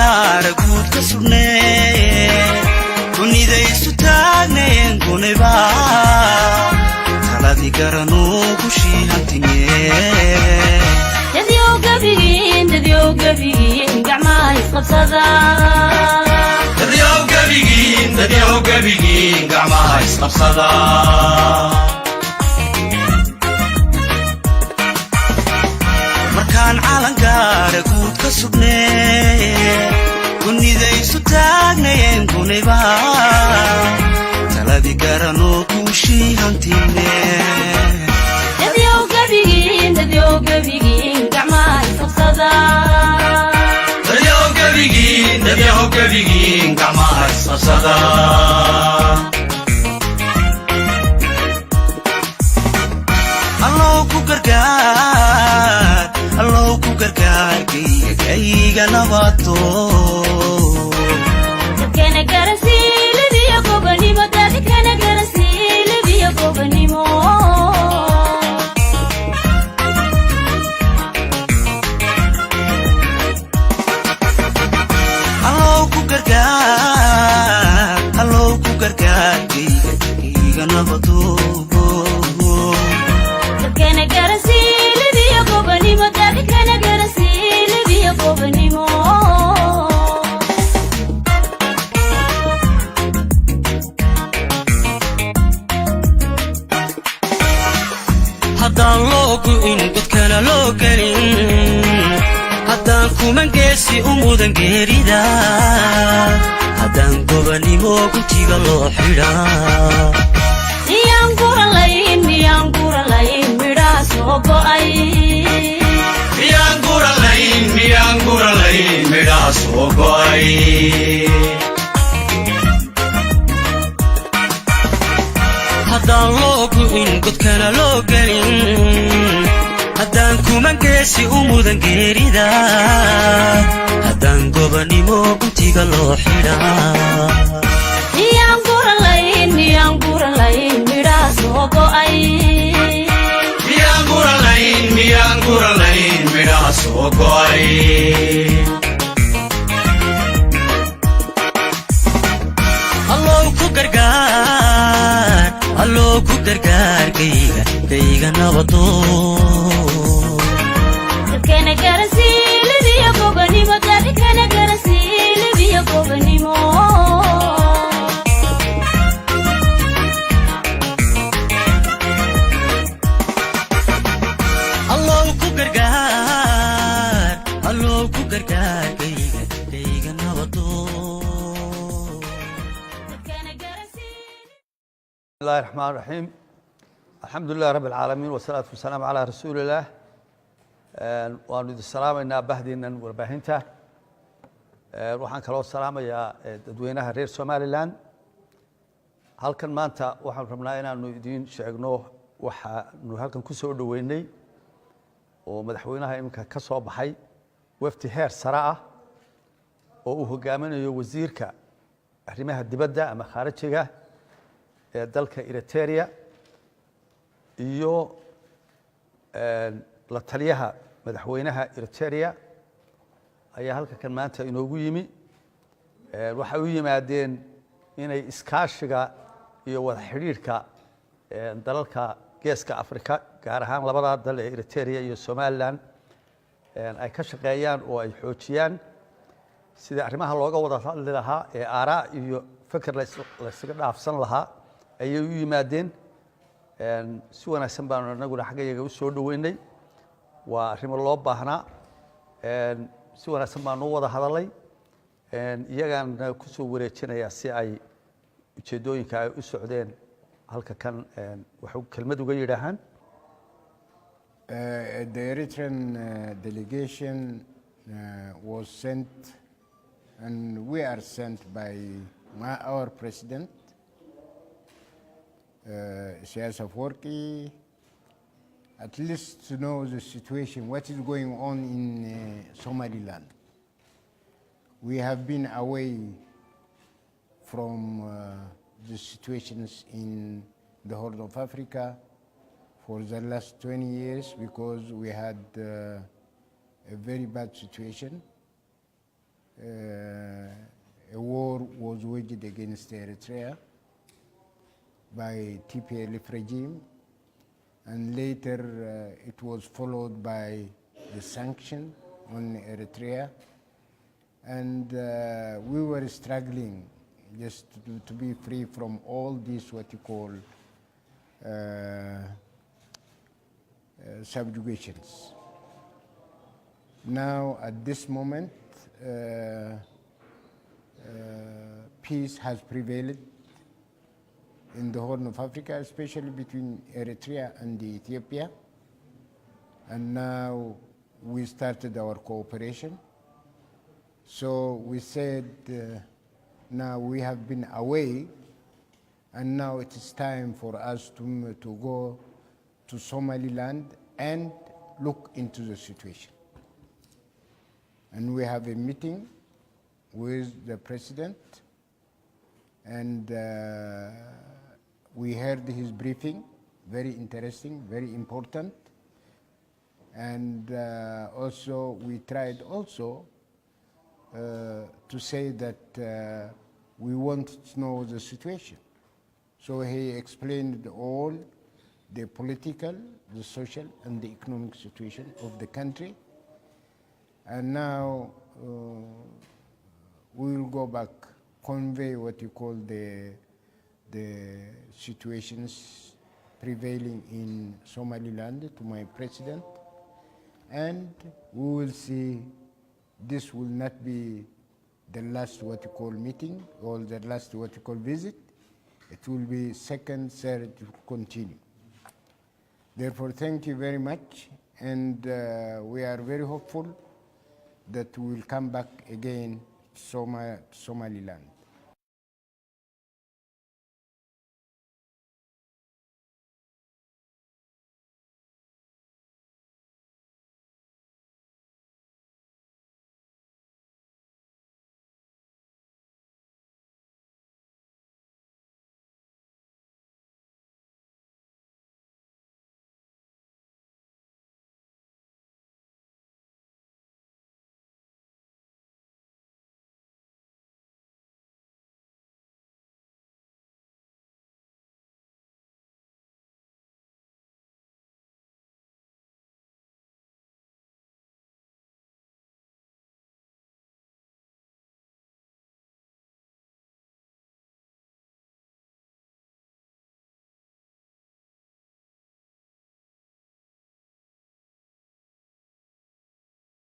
calangaara guud ka sugnee kunidaysu taagneen kuneba taladii garanuu gushii hantimee dadyow gabigiin gacmaha isqabsada dadyow gabigiin gacmaha isqabsada markaan calangaara guud ka sugnee kunidaysu taagneen kuneba taladii garanuu gushii hantimee dadyow gabigiin gacmaha isqabsada dadyow gabigiin gacmaha isqabsada allow ku gargaar kayga nabato dadkana garasiilibiyo gobanimo dadkana garasiilibiyo gobanimo allow ku gargaar kayga nabato dadkana garasiilibiyo gobanimo dadkana garasiilibiyo gobanimo haddaan loogu in dadkana loo gelin haddaan kuman geesi u mudan geerida haddaan gobanimo guntiga loo xidhaa miyaan guralayn midhaha soo go'ay miyaan guralayn midhaha soo go'ay haddaan loogu in godkana loo gelin haddaan kuman geesi u mudan geerida haddaan gobanimo guntiga loo xidhaa miyaan guralayn midhaha soo go'ay miyaan guralayn midhaha soo go'ay allow ku gargaar kayga nabado dadkana garasiilibiyo gobanimo dadkana garasiilibiyo gobanimo allow ku gargaar kayga nabado بسم الله الرحمن الرحيم الحمد لله رب العالمين والصلاة والسلام على رسول الله وأنود السلام إن بهدينا ورباهنته وحن كلو السلام يا دوينها رير سوماليلاند halkan maanta waxaan rabnaa inaanu idin sheegno waxaanu halkan ku soo dhaweynay oo madaxweynaha imka ka soo baxay wafdi heer sare ah oo uu hogaaminayo wasiirka arimaha dibadda ama khaarijiga ee dalka Eratria iyo la taliyaha madaxweynaha Eratria ayaa halkan maanta inoogu yimi waxa uu yimaadeen inay iskaashiga iyo wada xiriirka dalalka geeska Afrika gaar ahaan labada dal ee Eratria iyo Somaliland ay ka shaqeeyaan oo ay xoojiyaan sida arrimaha looga wada hadli lahaa ee aaraa iyo fikir la isaga dhaafsan lahaa ayay u yimaadeen si wanaagsan baan anaguna xaggayaga u soo dhaweynay waa arrimo loo baahnaa si wanaagsan baan u wada hadalay iyagaan ku soo wareejinayaa si ay ujeedooyinka ay u socdeen halka kan waxa kelmad uga yiraahan The Eritrean delegation was sent and we are sent by our president Siyaasa Afwerki, at least to know the situation, what is going on in Somaliland. We have been away from the situations in the Horn of Africa for the last 20 years because we had a very bad situation. a war was waged against Eritrea by TPLF regime, and later it was followed by the sanction on Eritrea, and we were struggling just to be free from all these what you call subjugations. Now, at this moment, peace has prevailed in the Horn of Africa, especially between Eritrea and Ethiopia. And now we started our cooperation. So we said, now we have been away, and now it is time for us to go to Somaliland and look into the situation. And we have a meeting with the president, and we heard his briefing, very interesting, very important. And also we tried also to say that we want to know the situation. So he explained all the political, the social, and the economic situation of the country. And now we will go back, convey what you call the situations prevailing in Somaliland to my president, and we will see this will not be the last what you call meeting or the last what you call visit. It will be second, third, to continue. Therefore, thank you very much, and we are very hopeful that we will come back again to Somaliland.